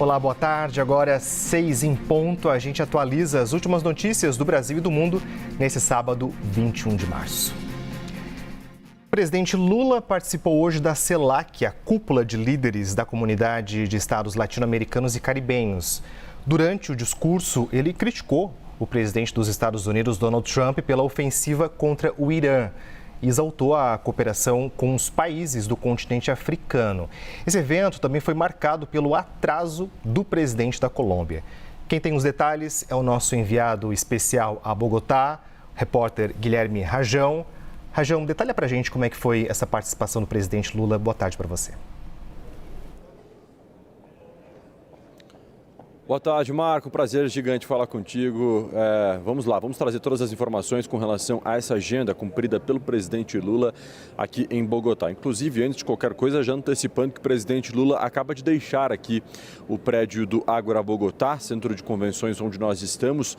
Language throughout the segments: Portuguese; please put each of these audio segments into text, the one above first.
Olá, boa tarde. Agora 6 em ponto. A gente atualiza as últimas notícias do Brasil e do mundo nesse sábado, 21 de março. O presidente Lula participou hoje da CELAC, a cúpula de líderes da comunidade de estados latino-americanos e caribenhos. Durante o discurso, ele criticou o presidente dos Estados Unidos, Donald Trump, pela ofensiva contra o Irã e exaltou a cooperação com os países do continente africano. Esse evento também foi marcado pelo atraso do presidente da Colômbia. Quem tem os detalhes é o nosso enviado especial a Bogotá, repórter Guilherme Rajão. Rajão, detalha pra gente como é que foi essa participação do presidente Lula. Boa tarde para você. Boa tarde, Marco. Prazer gigante falar contigo. Vamos lá, vamos trazer todas as informações com relação a essa agenda cumprida pelo presidente Lula aqui em Bogotá. Inclusive, antes de qualquer coisa, já antecipando que o presidente Lula acaba de deixar aqui o prédio do Ágora Bogotá, centro de convenções onde nós estamos.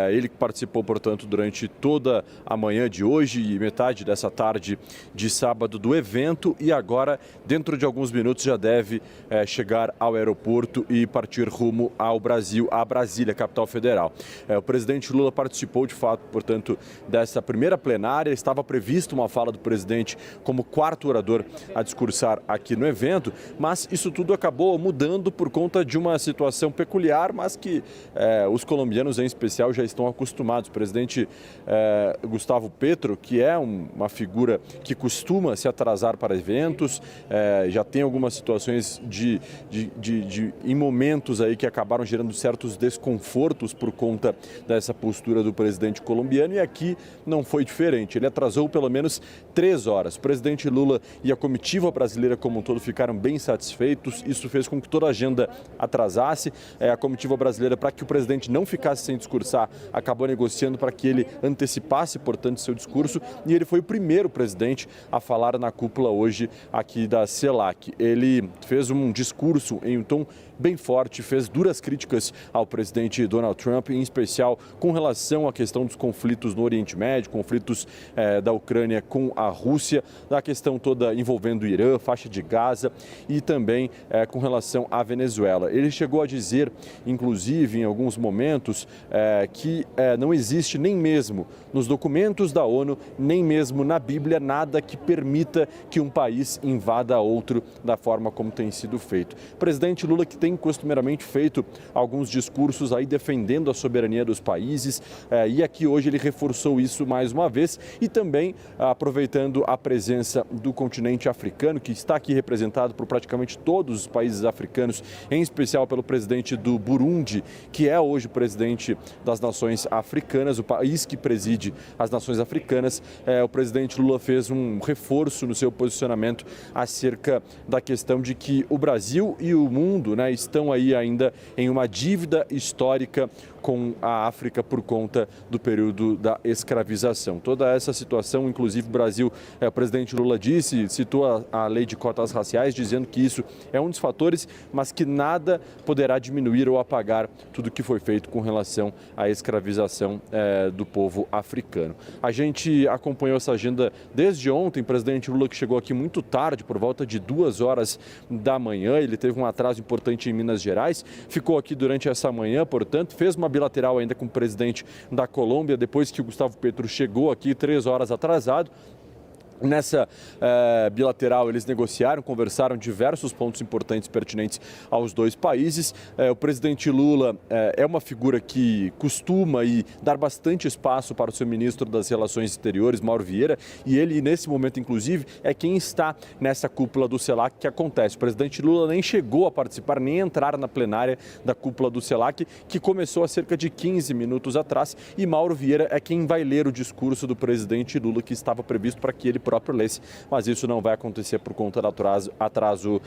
Ele que participou, portanto, durante toda a manhã de hoje e metade dessa tarde de sábado do evento e agora, dentro de alguns minutos, já deve chegar ao aeroporto e partir rumo ao Brasil, a Brasília, capital federal. O presidente Lula participou, de fato, portanto, dessa primeira plenária. Estava previsto uma fala do presidente como quarto orador a discursar aqui no evento, mas isso tudo acabou mudando por conta de uma situação peculiar, mas que os colombianos, em especial, já estão acostumados. O presidente Gustavo Petro, que é uma figura que costuma se atrasar para eventos, já tem algumas situações em momentos aí que acabaram gerando certos desconfortos por conta dessa postura do presidente colombiano e aqui não foi diferente. Ele atrasou pelo menos 3 horas. O presidente Lula e a comitiva brasileira como um todo ficaram bem satisfeitos. Isso fez com que toda a agenda atrasasse. A comitiva brasileira, para que o presidente não ficasse sem discursar, acabou negociando para que ele antecipasse, portanto, seu discurso e ele foi o primeiro presidente a falar na cúpula hoje aqui da CELAC. Ele fez um discurso em um tom bem forte, fez duras críticas ao presidente Donald Trump, em especial com relação à questão dos conflitos no Oriente Médio, conflitos da Ucrânia com a Rússia, da questão toda envolvendo o Irã, faixa de Gaza e também com relação à Venezuela. Ele chegou a dizer, inclusive, em alguns momentos, que não existe nem mesmo nos documentos da ONU, nem mesmo na Bíblia, nada que permita que um país invada outro da forma como tem sido feito. O presidente Lula, que tem costumeiramente feito alguns discursos aí defendendo a soberania dos países e aqui hoje ele reforçou isso mais uma vez e também aproveitando a presença do continente africano, que está aqui representado por praticamente todos os países africanos, em especial pelo presidente do Burundi, que é hoje o presidente das nações africanas, o país que preside as nações africanas. O presidente Lula fez um reforço no seu posicionamento acerca da questão de que o Brasil e o mundo, estão aí ainda em uma dívida histórica com a África por conta do período da escravização. Toda essa situação, inclusive o Brasil, o presidente Lula citou a lei de cotas raciais, dizendo que isso é um dos fatores, mas que nada poderá diminuir ou apagar tudo que foi feito com relação à escravização do povo africano. A gente acompanhou essa agenda desde ontem, o presidente Lula que chegou aqui muito tarde, por volta de 2 horas da manhã, ele teve um atraso importante em Minas Gerais, ficou aqui durante essa manhã, portanto, fez uma bilateral ainda com o presidente da Colômbia, depois que o Gustavo Petro chegou aqui 3 horas atrasado. Nessa bilateral eles negociaram, conversaram diversos pontos importantes pertinentes aos dois países. O presidente Lula é uma figura que costuma dar bastante espaço para o seu ministro das Relações Exteriores, Mauro Vieira, e ele nesse momento inclusive é quem está nessa cúpula do CELAC que acontece. O presidente Lula nem chegou a participar, nem a entrar na plenária da cúpula do CELAC, que começou há cerca de 15 minutos atrás, e Mauro Vieira é quem vai ler o discurso do presidente Lula, que estava previsto para que ele próprio lesse, mas isso não vai acontecer por conta do atraso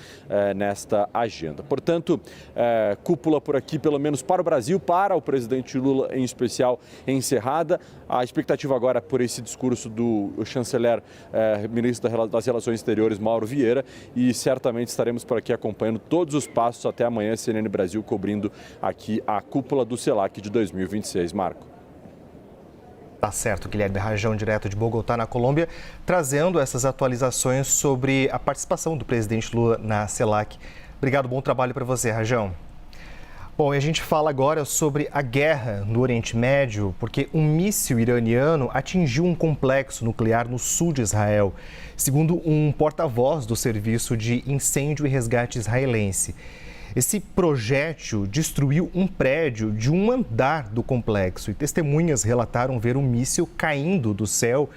nesta agenda. Portanto, cúpula por aqui, pelo menos para o Brasil, para o presidente Lula em especial, encerrada. A expectativa agora por esse discurso do chanceler, ministro das Relações Exteriores, Mauro Vieira, e certamente estaremos por aqui acompanhando todos os passos até amanhã, CNN Brasil cobrindo aqui a cúpula do CELAC de 2026. Marco. Tá certo, Guilherme Rajão, direto de Bogotá, na Colômbia, trazendo essas atualizações sobre a participação do presidente Lula na CELAC. Obrigado, bom trabalho para você, Rajão. Bom, e a gente fala agora sobre a guerra no Oriente Médio, porque um míssil iraniano atingiu um complexo nuclear no sul de Israel, segundo um porta-voz do Serviço de Incêndio e Resgate israelense. Esse projétil destruiu um prédio de um andar do complexo e testemunhas relataram ver um míssil caindo do céu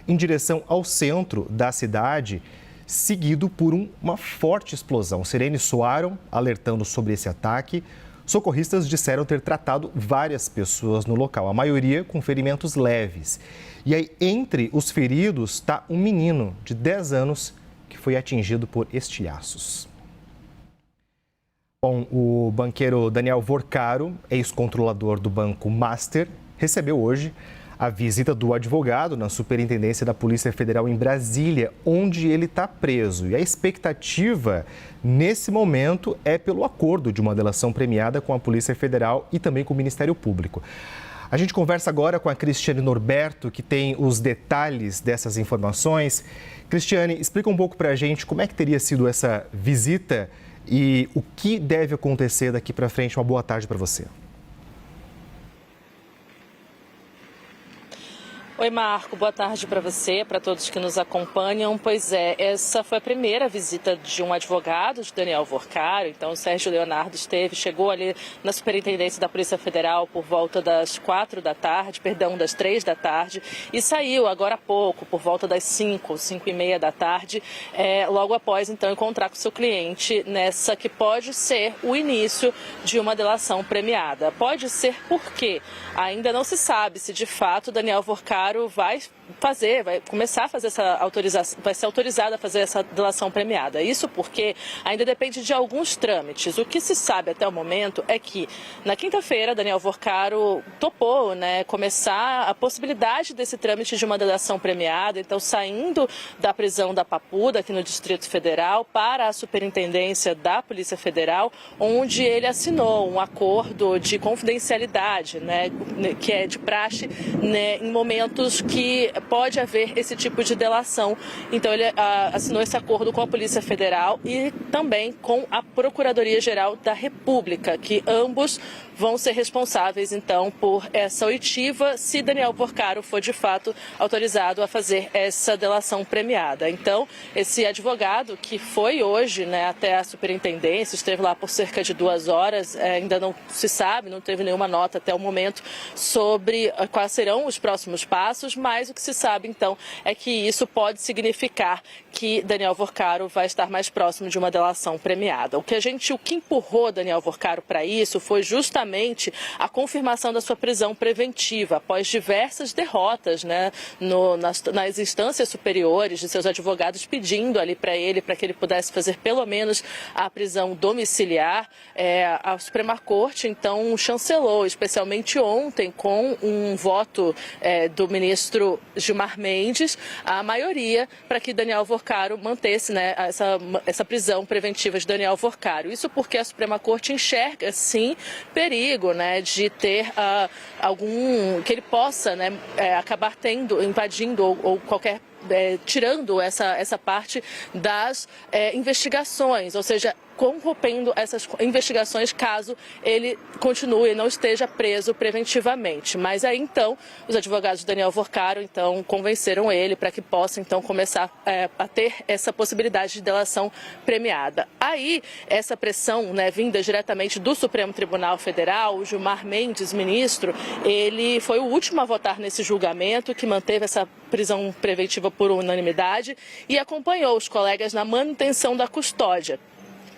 em direção ao centro da cidade, seguido por uma forte explosão. Sirenes soaram, alertando sobre esse ataque. Socorristas disseram ter tratado várias pessoas no local, a maioria com ferimentos leves. E aí, entre os feridos, está um menino de 10 anos que foi atingido por estilhaços. Bom, o banqueiro Daniel Vorcaro, ex-controlador do Banco Master, recebeu hoje a visita do advogado na Superintendência da Polícia Federal em Brasília, onde ele está preso. E a expectativa, nesse momento, é pelo acordo de uma delação premiada com a Polícia Federal e também com o Ministério Público. A gente conversa agora com a Cristiane Norberto, que tem os detalhes dessas informações. Cristiane, explica um pouco para a gente como é que teria sido essa visita e o que deve acontecer daqui para frente. Uma boa tarde para você. Oi, Marco. Boa tarde para você, para todos que nos acompanham. Pois é, essa foi a primeira visita de um advogado, de Daniel Vorcaro. Então, o Sérgio Leonardo chegou ali na Superintendência da Polícia Federal por volta das 3 da tarde, e saiu agora há pouco, por volta das 5h30 da tarde, logo após, então, encontrar com seu cliente nessa que pode ser o início de uma delação premiada. Pode ser porque ainda não se sabe se, de fato, Daniel Vorcaro vai começar a fazer essa autorização, vai ser autorizado a fazer essa delação premiada. Isso porque ainda depende de alguns trâmites. O que se sabe até o momento é que, na quinta-feira, Daniel Vorcaro topou, começar a possibilidade desse trâmite de uma delação premiada, então saindo da prisão da Papuda, aqui no Distrito Federal, para a Superintendência da Polícia Federal, onde ele assinou um acordo de confidencialidade, que é de praxe, em momentos que pode haver esse tipo de delação. Então ele assinou esse acordo com a Polícia Federal e também com a Procuradoria-Geral da República, que ambos vão ser responsáveis, então, por essa oitiva, se Daniel Vorcaro for, de fato, autorizado a fazer essa delação premiada. Então, esse advogado, que foi hoje, até a superintendência, esteve lá por cerca de 2 horas, ainda não se sabe, não teve nenhuma nota até o momento sobre quais serão os próximos passos, mas o que se sabe, então, é que isso pode significar que Daniel Vorcaro vai estar mais próximo de uma delação premiada. O que empurrou Daniel Vorcaro para isso foi justamente a confirmação da sua prisão preventiva, após diversas derrotas, nas instâncias superiores de seus advogados, pedindo ali para que ele pudesse fazer pelo menos a prisão domiciliar. A Suprema Corte, então, chancelou, especialmente ontem, com um voto do ministro Gilmar Mendes, a maioria para que Daniel Vorcaro mantesse essa prisão preventiva de Daniel Vorcaro. Isso porque a Suprema Corte enxerga, sim, perigo de ter que ele possa acabar invadindo ou qualquer tirando essa parte das investigações, ou seja, corrompendo essas investigações caso ele continue e não esteja preso preventivamente. Mas aí, então, os advogados de Daniel Vorcaro, então, convenceram ele para que possa, então, começar a ter essa possibilidade de delação premiada. Aí, essa pressão, vinda diretamente do Supremo Tribunal Federal, o Gilmar Mendes, ministro, ele foi o último a votar nesse julgamento, que manteve essa prisão preventiva por unanimidade e acompanhou os colegas na manutenção da custódia.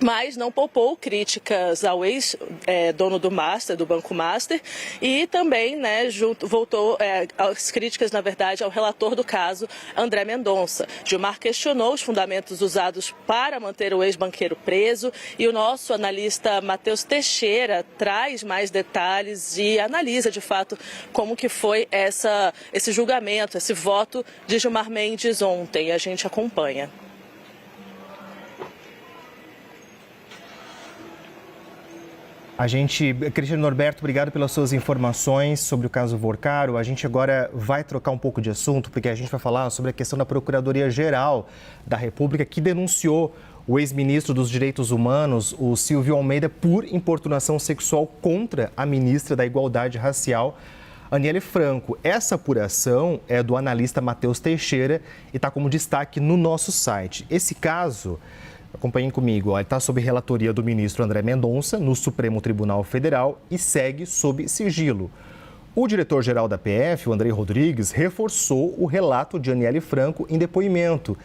Mas não poupou críticas ao ex-dono do Banco Master e também voltou as críticas, na verdade, ao relator do caso, André Mendonça. Gilmar questionou os fundamentos usados para manter o ex-banqueiro preso e o nosso analista Matheus Teixeira traz mais detalhes e analisa, de fato, como que foi esse julgamento, esse voto de Gilmar Mendes ontem. A gente acompanha. Cristiane Norberto, obrigado pelas suas informações sobre o caso Vorcaro. A gente agora vai trocar um pouco de assunto, porque a gente vai falar sobre a questão da Procuradoria-Geral da República, que denunciou o ex-ministro dos Direitos Humanos, o Silvio Almeida, por importunação sexual contra a ministra da Igualdade Racial, Aniele Franco. Essa apuração é do analista Matheus Teixeira e está como destaque no nosso site. Esse caso, acompanhem comigo, está sob relatoria do ministro André Mendonça no Supremo Tribunal Federal e segue sob sigilo. O diretor-geral da PF, o Andrei Rodrigues, reforçou o relato de Aniele Franco em depoimento.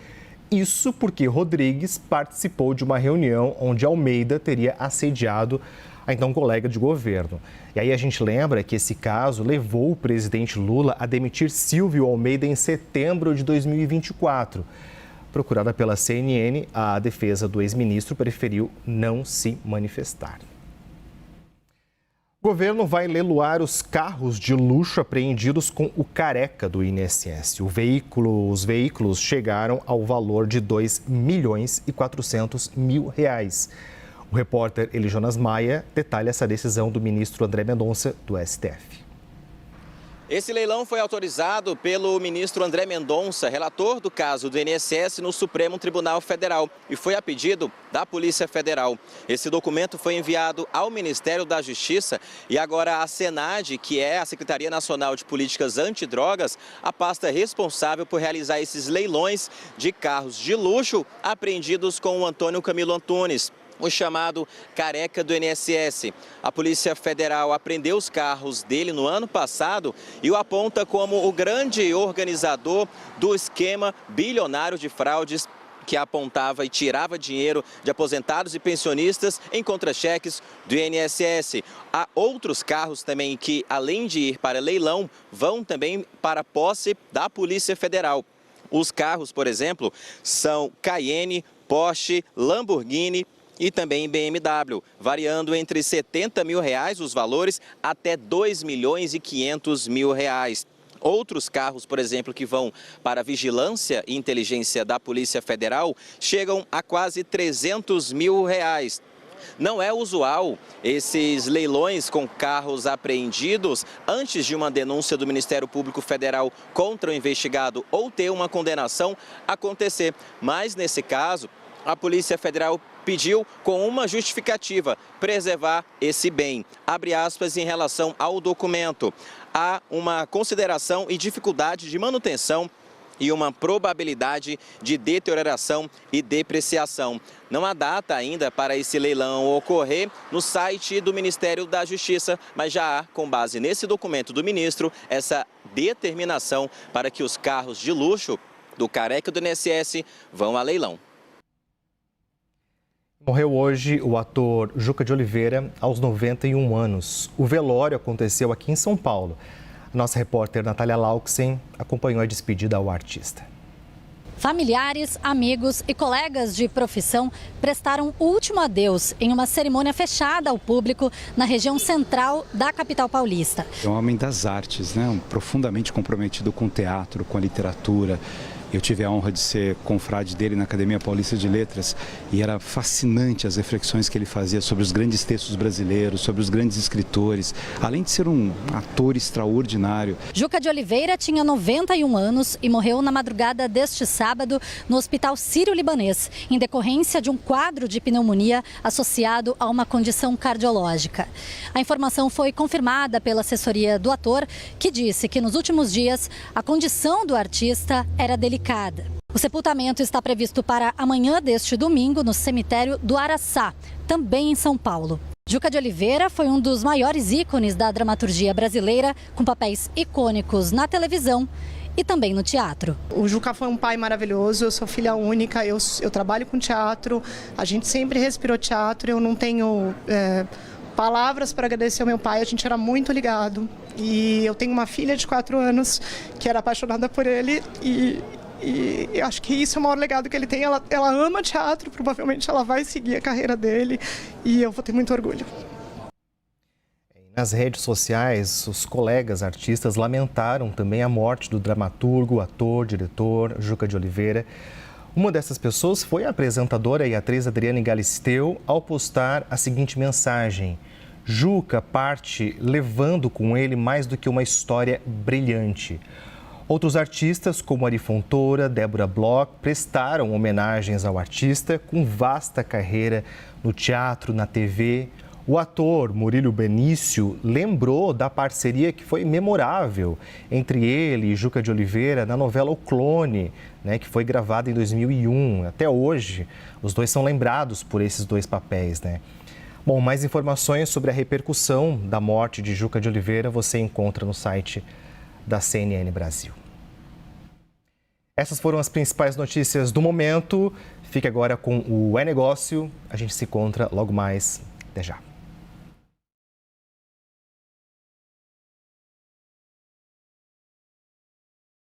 Isso porque Rodrigues participou de uma reunião onde Almeida teria assediado a então colega de governo. E aí a gente lembra que esse caso levou o presidente Lula a demitir Silvio Almeida em setembro de 2024. Procurada pela CNN, a defesa do ex-ministro preferiu não se manifestar. O governo vai leiloar os carros de luxo apreendidos com o careca do INSS. Os veículos chegaram ao valor de R$ 2.400.000. O repórter Eli Jonas Maia detalha essa decisão do ministro André Mendonça, do STF. Esse leilão foi autorizado pelo ministro André Mendonça, relator do caso do INSS no Supremo Tribunal Federal, e foi a pedido da Polícia Federal. Esse documento foi enviado ao Ministério da Justiça e agora a SENAD, que é a Secretaria Nacional de Políticas Antidrogas, a pasta responsável por realizar esses leilões de carros de luxo apreendidos com o Antônio Camilo Antunes, o chamado careca do INSS. A Polícia Federal apreendeu os carros dele no ano passado e o aponta como o grande organizador do esquema bilionário de fraudes que apontava e tirava dinheiro de aposentados e pensionistas em contra-cheques do INSS. Há outros carros também que, além de ir para leilão, vão também para a posse da Polícia Federal. Os carros, por exemplo, são Cayenne, Porsche, Lamborghini e também BMW, variando entre R$ 70 mil os valores até R$ 2.500.000. Outros carros, por exemplo, que vão para a vigilância e inteligência da Polícia Federal, chegam a quase R$ 300 mil. Não é usual esses leilões com carros apreendidos antes de uma denúncia do Ministério Público Federal contra o investigado ou ter uma condenação acontecer. Mas, nesse caso, a Polícia Federal pediu com uma justificativa preservar esse bem. Abre aspas em relação ao documento. Há uma consideração e dificuldade de manutenção e uma probabilidade de deterioração e depreciação. Não há data ainda para esse leilão ocorrer no site do Ministério da Justiça, mas já há, com base nesse documento do ministro, essa determinação para que os carros de luxo do careca do INSS vão a leilão. Morreu hoje o ator Juca de Oliveira, aos 91 anos. O velório aconteceu aqui em São Paulo. A nossa repórter Natália Lauxen acompanhou a despedida ao artista. Familiares, amigos e colegas de profissão prestaram o último adeus em uma cerimônia fechada ao público na região central da capital paulista. É um homem das artes, né? Profundamente comprometido com o teatro, com a literatura. Eu tive a honra de ser confrade dele na Academia Paulista de Letras e era fascinante as reflexões que ele fazia sobre os grandes textos brasileiros, sobre os grandes escritores, além de ser um ator extraordinário. Juca de Oliveira tinha 91 anos e morreu na madrugada deste sábado no Hospital Sírio-Libanês, em decorrência de um quadro de pneumonia associado a uma condição cardiológica. A informação foi confirmada pela assessoria do ator, que disse que nos últimos dias a condição do artista era delicada. O sepultamento está previsto para amanhã deste domingo no cemitério do Araçá, também em São Paulo. Juca de Oliveira foi um dos maiores ícones da dramaturgia brasileira, com papéis icônicos na televisão e também no teatro. O Juca foi um pai maravilhoso, eu sou filha única, eu trabalho com teatro, a gente sempre respirou teatro, eu não tenho palavras para agradecer ao meu pai, a gente era muito ligado. E eu tenho uma filha de 4 anos que era apaixonada por ele e eu acho que isso é o maior legado que ele tem. Ela ama teatro, provavelmente ela vai seguir a carreira dele e eu vou ter muito orgulho. Nas redes sociais, os colegas artistas lamentaram também a morte do dramaturgo, ator, diretor Juca de Oliveira. Uma dessas pessoas foi a apresentadora e atriz Adriane Galisteu, ao postar a seguinte mensagem: Juca parte levando com ele mais do que uma história brilhante. Outros artistas, como Ari Fontoura, Débora Bloch, prestaram homenagens ao artista com vasta carreira no teatro, na TV. O ator Murilo Benício lembrou da parceria que foi memorável entre ele e Juca de Oliveira na novela O Clone, que foi gravada em 2001. Até hoje, os dois são lembrados por esses dois papéis, Bom, mais informações sobre a repercussão da morte de Juca de Oliveira você encontra no site da CNN Brasil. Essas foram as principais notícias do momento. Fique agora com o É Negócio. A gente se encontra logo mais. Até já.